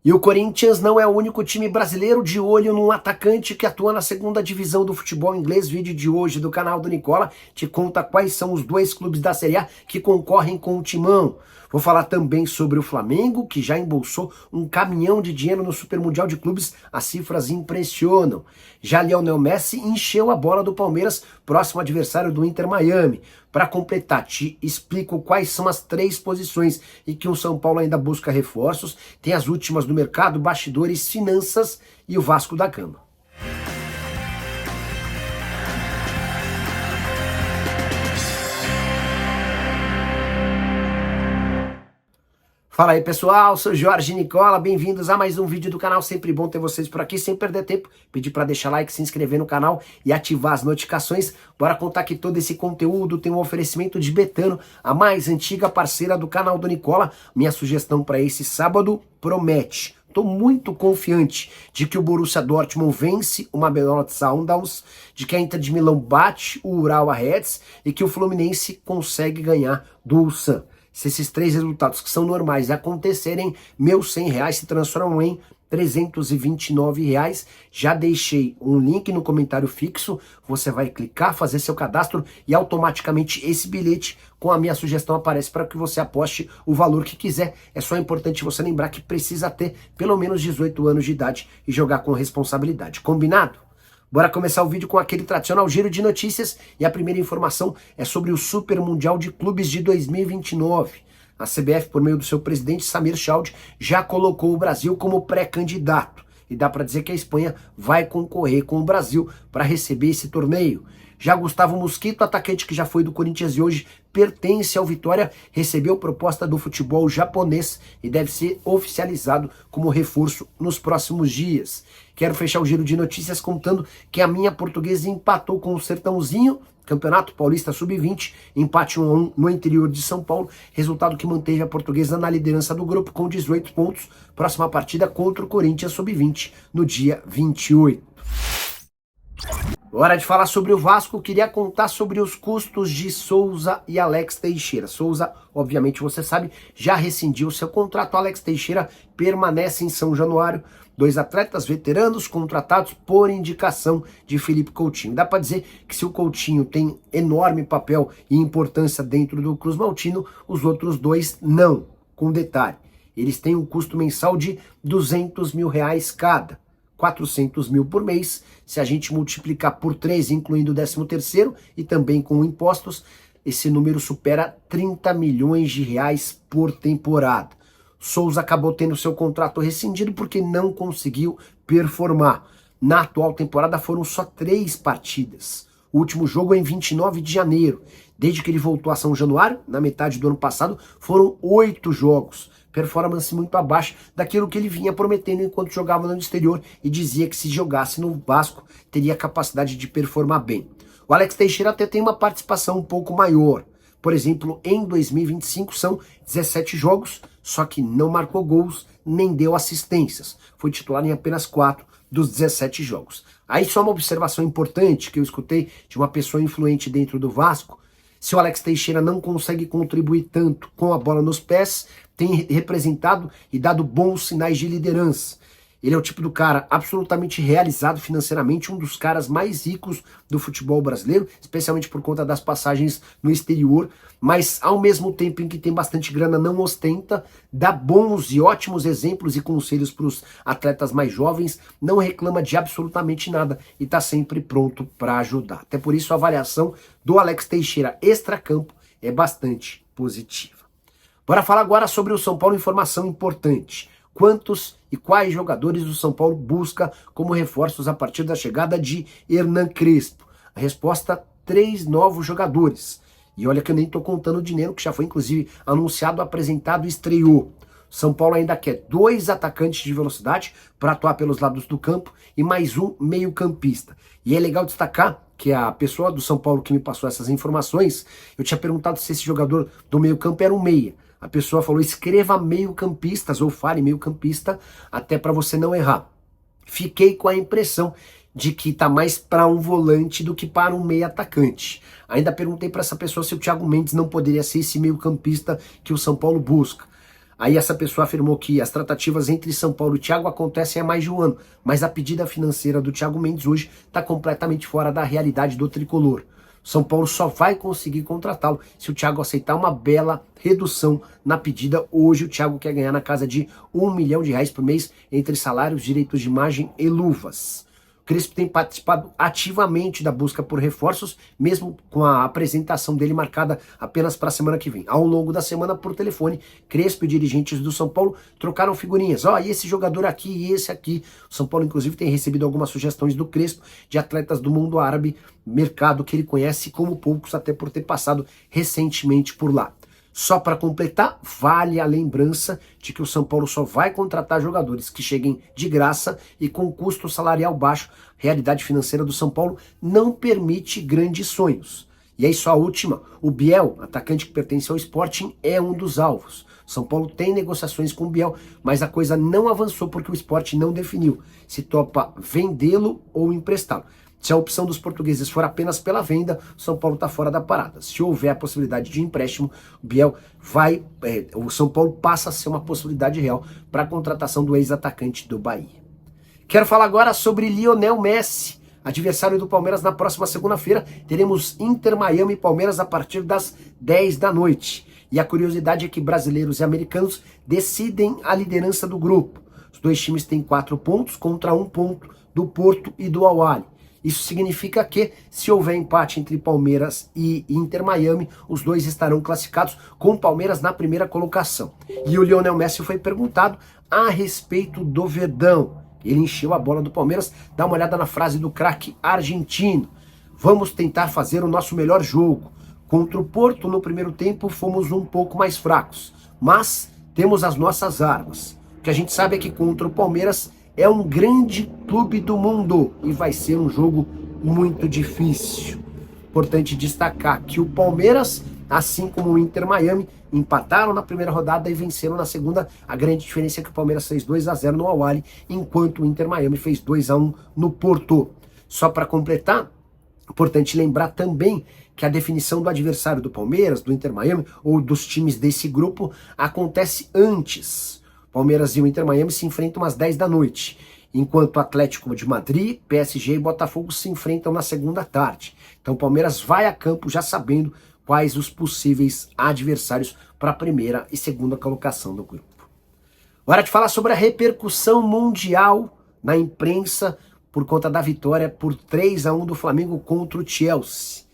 E o Corinthians não é o único time brasileiro de olho num atacante que atua na segunda divisão do futebol inglês. Vídeo de hoje do canal do Nicola te conta quais são os dois clubes da Série A que concorrem com o Timão. Vou falar também sobre o Flamengo, que já embolsou um caminhão de dinheiro no Super Mundial de Clubes. As cifras impressionam. Já Lionel Messi encheu a bola do Palmeiras, próximo adversário do Inter Miami. Para completar, te explico quais são as 3 posições e que o São Paulo ainda busca reforços. Tem as últimas do mercado, bastidores, finanças e o Vasco da Gama. Fala aí pessoal, sou Jorge Nicola, bem-vindos a mais um vídeo do canal, sempre bom ter vocês por aqui, sem perder tempo, pedir para deixar like, se inscrever no canal e ativar as notificações. Bora contar que todo esse conteúdo tem um oferecimento de Betano, a mais antiga parceira do canal do Nicola. Minha sugestão para esse sábado promete. Estou muito confiante de que o Borussia Dortmund vence o Mamelodi Sundowns, de que a Inter de Milão bate o Urawa Reds e que o Fluminense consegue ganhar do Ulsan. Se esses 3 resultados que são normais acontecerem, meus R$100 se transformam em R$329. Já deixei um link no comentário fixo, você vai clicar, fazer seu cadastro e automaticamente esse bilhete com a minha sugestão aparece para que você aposte o valor que quiser. É só importante você lembrar que precisa ter pelo menos 18 anos de idade e jogar com responsabilidade. Combinado? Bora começar o vídeo com aquele tradicional giro de notícias e a primeira informação é sobre o Super Mundial de Clubes de 2029. A CBF, por meio do seu presidente Samir Chaudhry, já colocou o Brasil como pré-candidato e dá para dizer que a Espanha vai concorrer com o Brasil para receber esse torneio. Já Gustavo Mosquito, atacante que já foi do Corinthians e hoje pertence ao Vitória, recebeu proposta do futebol japonês e deve ser oficializado como reforço nos próximos dias. Quero fechar o giro de notícias contando que a minha Portuguesa empatou com o Sertãozinho, Campeonato Paulista Sub-20, empate 1-1 no interior de São Paulo, resultado que manteve a Portuguesa na liderança do grupo com 18 pontos. Próxima partida contra o Corinthians Sub-20 no dia 28. Hora de falar sobre o Vasco, queria contar sobre os custos de Souza e Alex Teixeira. Souza, obviamente você sabe, já rescindiu seu contrato. Alex Teixeira permanece em São Januário. 2 atletas veteranos contratados por indicação de Felipe Coutinho. Dá para dizer que se o Coutinho tem enorme papel e importância dentro do Cruz Maltino, os outros 2 não. Com detalhe, eles têm um custo mensal de R$200 mil cada. 400 mil por mês. Se a gente multiplicar por 3, incluindo o 13º e também com impostos, esse número supera 30 milhões de reais por temporada. Souza acabou tendo seu contrato rescindido porque não conseguiu performar. Na atual temporada foram só 3 partidas. O último jogo é em 29 de janeiro. Desde que ele voltou a São Januário, na metade do ano passado, foram 8 jogos. Performance muito abaixo daquilo que ele vinha prometendo enquanto jogava no exterior e dizia que se jogasse no Vasco teria capacidade de performar bem. O Alex Teixeira até tem uma participação um pouco maior. Por exemplo, em 2025 são 17 jogos, só que não marcou gols nem deu assistências. Foi titular em apenas 4 dos 17 jogos. Aí só uma observação importante que eu escutei de uma pessoa influente dentro do Vasco. Se o Alex Teixeira não consegue contribuir tanto com a bola nos pés, tem representado e dado bons sinais de liderança. Ele é o tipo do cara absolutamente realizado financeiramente, um dos caras mais ricos do futebol brasileiro, especialmente por conta das passagens no exterior, mas ao mesmo tempo em que tem bastante grana, não ostenta, dá bons e ótimos exemplos e conselhos para os atletas mais jovens, não reclama de absolutamente nada e está sempre pronto para ajudar. Até por isso a avaliação do Alex Teixeira extracampo é bastante positiva. Bora falar agora sobre o São Paulo, informação importante. Quantos e quais jogadores o São Paulo busca como reforços a partir da chegada de Hernan Crespo? A resposta, 3 novos jogadores. E olha que eu nem estou contando o dinheiro, que já foi inclusive anunciado, apresentado e estreou. São Paulo ainda quer 2 atacantes de velocidade para atuar pelos lados do campo e mais um meio-campista. E é legal destacar que a pessoa do São Paulo que me passou essas informações, eu tinha perguntado se esse jogador do meio-campo era um meia. A pessoa falou, escreva meio-campistas ou fale meio-campista, até para você não errar. Fiquei com a impressão de que tá mais para um volante do que para um meio atacante. Ainda perguntei para essa pessoa se o Thiago Mendes não poderia ser esse meio-campista que o São Paulo busca. Aí essa pessoa afirmou que as tratativas entre São Paulo e Thiago acontecem há mais de um ano, mas a pedida financeira do Thiago Mendes hoje está completamente fora da realidade do tricolor. São Paulo só vai conseguir contratá-lo se o Thiago aceitar uma bela redução na pedida. Hoje o Thiago quer ganhar na casa de R$1 milhão por mês entre salários, direitos de imagem e luvas. O Crespo tem participado ativamente da busca por reforços, mesmo com a apresentação dele marcada apenas para a semana que vem. Ao longo da semana, por telefone, Crespo e dirigentes do São Paulo trocaram figurinhas. E esse jogador aqui e esse aqui. O São Paulo, inclusive, tem recebido algumas sugestões do Crespo de atletas do mundo árabe, mercado que ele conhece como poucos, até por ter passado recentemente por lá. Só para completar, vale a lembrança de que o São Paulo só vai contratar jogadores que cheguem de graça e com custo salarial baixo. A realidade financeira do São Paulo não permite grandes sonhos. E aí só a última, o Biel, atacante que pertence ao Sporting, é um dos alvos. São Paulo tem negociações com o Biel, mas a coisa não avançou porque o Sporting não definiu se topa vendê-lo ou emprestá-lo. Se a opção dos portugueses for apenas pela venda, o São Paulo está fora da parada. Se houver a possibilidade de empréstimo, o Biel o São Paulo passa a ser uma possibilidade real para a contratação do ex-atacante do Bahia. Quero falar agora sobre Lionel Messi, adversário do Palmeiras na próxima segunda-feira. Teremos Inter Miami e Palmeiras a partir das 10 da noite. E a curiosidade é que brasileiros e americanos decidem a liderança do grupo. Os dois times têm 4 pontos contra 1 ponto do Porto e do Al-Ahly. Isso significa que, se houver empate entre Palmeiras e Inter Miami, os dois estarão classificados com o Palmeiras na primeira colocação. E o Lionel Messi foi perguntado a respeito do Verdão. Ele encheu a bola do Palmeiras. Dá uma olhada na frase do craque argentino. Vamos tentar fazer o nosso melhor jogo. Contra o Porto, no primeiro tempo, fomos um pouco mais fracos. Mas temos as nossas armas. O que a gente sabe é que contra o Palmeiras é um grande clube do mundo e vai ser um jogo muito difícil. Importante destacar que o Palmeiras, assim como o Inter Miami, empataram na primeira rodada e venceram na segunda. A grande diferença é que o Palmeiras fez 2-0 no Al-Ahly, enquanto o Inter Miami fez 2-1 no Porto. Só para completar, importante lembrar também que a definição do adversário do Palmeiras, do Inter Miami ou dos times desse grupo acontece antes. Palmeiras e o Inter Miami se enfrentam às 10 da noite, enquanto Atlético de Madrid, PSG e Botafogo se enfrentam na segunda tarde. Então o Palmeiras vai a campo já sabendo quais os possíveis adversários para a primeira e segunda colocação do grupo. Hora de falar sobre a repercussão mundial na imprensa por conta da vitória por 3-1 do Flamengo contra o Chelsea.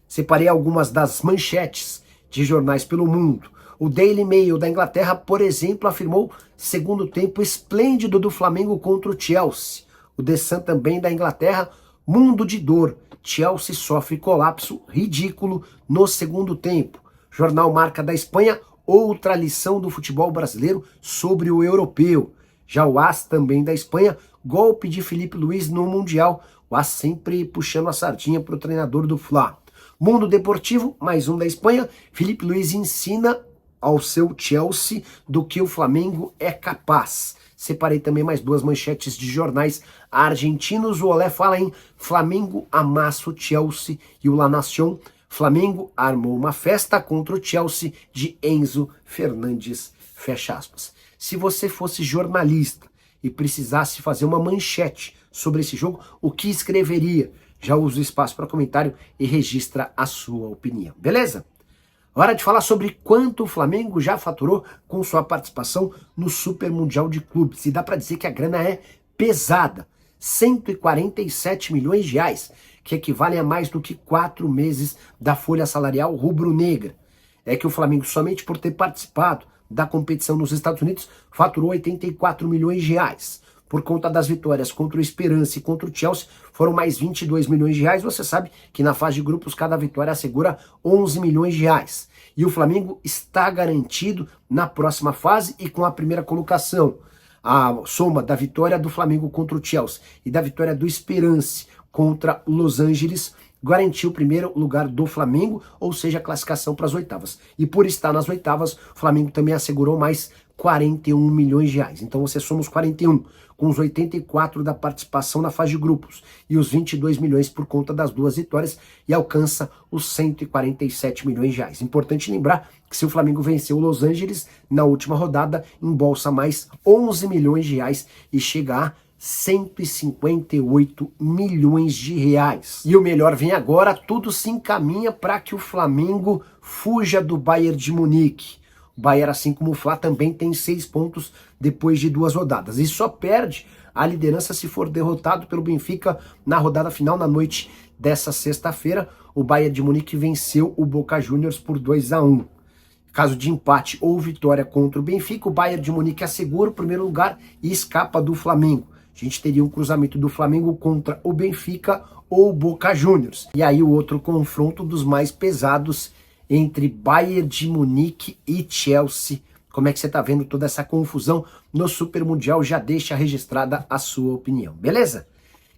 Separei algumas das manchetes de jornais pelo mundo. O Daily Mail da Inglaterra, por exemplo, afirmou segundo tempo esplêndido do Flamengo contra o Chelsea. O The Sun também da Inglaterra, mundo de dor. Chelsea sofre colapso ridículo no segundo tempo. Jornal Marca da Espanha, outra lição do futebol brasileiro sobre o europeu. Já o AS também da Espanha, golpe de Filipe Luís no Mundial. O AS sempre puxando a sardinha para o treinador do Fla. Mundo Deportivo, mais um da Espanha, Filipe Luís ensina ao seu Chelsea do que o Flamengo é capaz. Separei também mais duas manchetes de jornais argentinos. O Olé fala em Flamengo amassa o Chelsea e o La Nación, Flamengo armou uma festa contra o Chelsea de Enzo Fernandes, fecha aspas. Se você fosse jornalista e precisasse fazer uma manchete sobre esse jogo, o que escreveria? Já usa o espaço para comentário e registra a sua opinião, beleza? Hora de falar sobre quanto o Flamengo já faturou com sua participação no Super Mundial de Clubes. E dá para dizer que a grana é pesada. 147 milhões de reais, que equivalem a mais do que 4 meses da folha salarial rubro-negra. É que o Flamengo, somente por ter participado da competição nos Estados Unidos, faturou 84 milhões de reais. Por conta das vitórias contra o Esperance e contra o Chelsea, foram mais 22 milhões de reais. Você sabe que na fase de grupos, cada vitória assegura 11 milhões de reais. E o Flamengo está garantido na próxima fase e com a primeira colocação. A soma da vitória do Flamengo contra o Chelsea e da vitória do Esperance contra o Los Angeles garantiu o primeiro lugar do Flamengo, ou seja, a classificação para as oitavas. E por estar nas oitavas, o Flamengo também assegurou mais 41 milhões de reais. Então você soma os 41 com os 84 da participação na fase de grupos e os 22 milhões por conta das 2 vitórias e alcança os 147 milhões de reais. Importante lembrar que se o Flamengo venceu o Los Angeles na última rodada, embolsa mais 11 milhões de reais e chega a 158 milhões de reais. E o melhor vem agora, tudo se encaminha para que o Flamengo fuja do Bayern de Munique. O Bayern, assim como o Fla, também tem 6 pontos depois de 2 rodadas. E só perde a liderança se for derrotado pelo Benfica na rodada final, na noite dessa sexta-feira. O Bayern de Munique venceu o Boca Juniors por 2-1. Caso de empate ou vitória contra o Benfica, o Bayern de Munique assegura o primeiro lugar e escapa do Flamengo. A gente teria um cruzamento do Flamengo contra o Benfica ou o Boca Juniors. E aí o outro confronto dos mais pesados entre Bayern de Munique e Chelsea. Como é que você tá vendo toda essa confusão no Super Mundial? Já deixa registrada a sua opinião, beleza?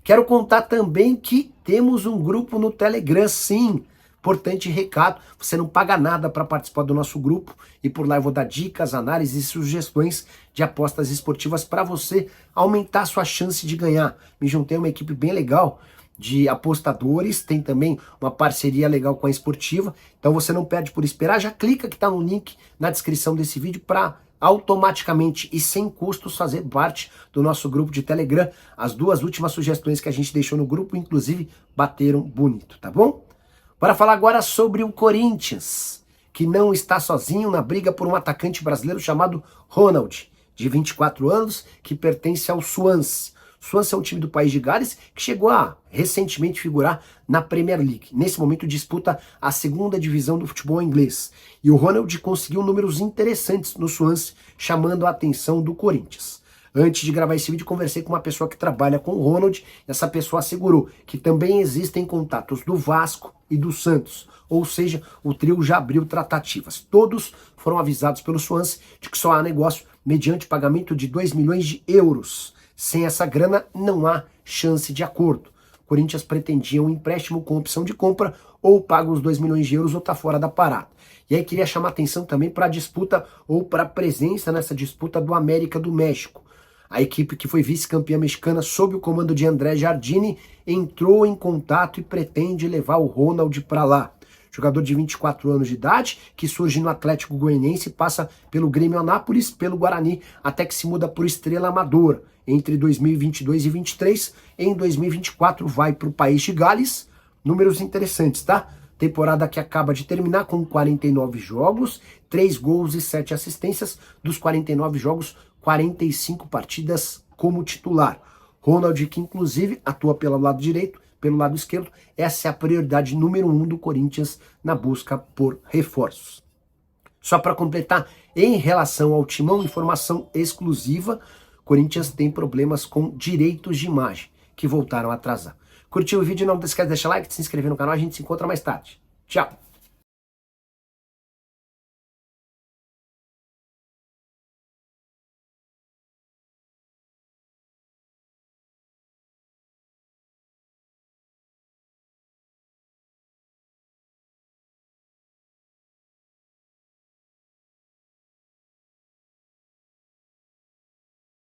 Quero contar também que temos um grupo no Telegram, sim. Importante recado, você não paga nada para participar do nosso grupo e por lá eu vou dar dicas, análises e sugestões de apostas esportivas para você aumentar sua chance de ganhar. Me juntei a uma equipe bem legal de apostadores, tem também uma parceria legal com a Esportiva, então você não perde por esperar, já clica que está no link na descrição desse vídeo para automaticamente e sem custos fazer parte do nosso grupo de Telegram. As 2 últimas sugestões que a gente deixou no grupo, inclusive, bateram bonito, tá bom? Para falar agora sobre o Corinthians, que não está sozinho na briga por um atacante brasileiro chamado Ronald, de 24 anos, que pertence ao Swansea. Swansea é um time do país de Gales que chegou a recentemente figurar na Premier League. Nesse momento disputa a 2ª divisão do futebol inglês. E o Ronald conseguiu números interessantes no Swansea, chamando a atenção do Corinthians. Antes de gravar esse vídeo, conversei com uma pessoa que trabalha com o Ronald. Essa pessoa assegurou que também existem contatos do Vasco e do Santos. Ou seja, o trio já abriu tratativas. Todos foram avisados pelo Swansea de que só há negócio mediante pagamento de 2 milhões de euros. Sem essa grana, não há chance de acordo. O Corinthians pretendia um empréstimo com opção de compra, ou paga os 2 milhões de euros ou tá fora da parada. E aí queria chamar atenção também para a disputa, ou para a presença nessa disputa do América do México. A equipe que foi vice-campeã mexicana sob o comando de André Jardine entrou em contato e pretende levar o Ronald para lá. Jogador de 24 anos de idade, que surge no Atlético Goianiense, passa pelo Grêmio Anápolis, pelo Guarani, até que se muda por Estrela Amadora. Entre 2022 e 2023, em 2024 vai para o país de Gales. Números interessantes, tá? Temporada que acaba de terminar com 49 jogos, 3 gols e 7 assistências. Dos 49 jogos, 45 partidas como titular. Ronald, que inclusive atua pelo lado direito, pelo lado esquerdo, essa é a prioridade número 1 do Corinthians na busca por reforços. Só para completar, em relação ao Timão, informação exclusiva, Corinthians tem problemas com direitos de imagem, que voltaram a atrasar. Curtiu o vídeo? Não esquece de deixar like, de se inscrever no canal, a gente se encontra mais tarde. Tchau!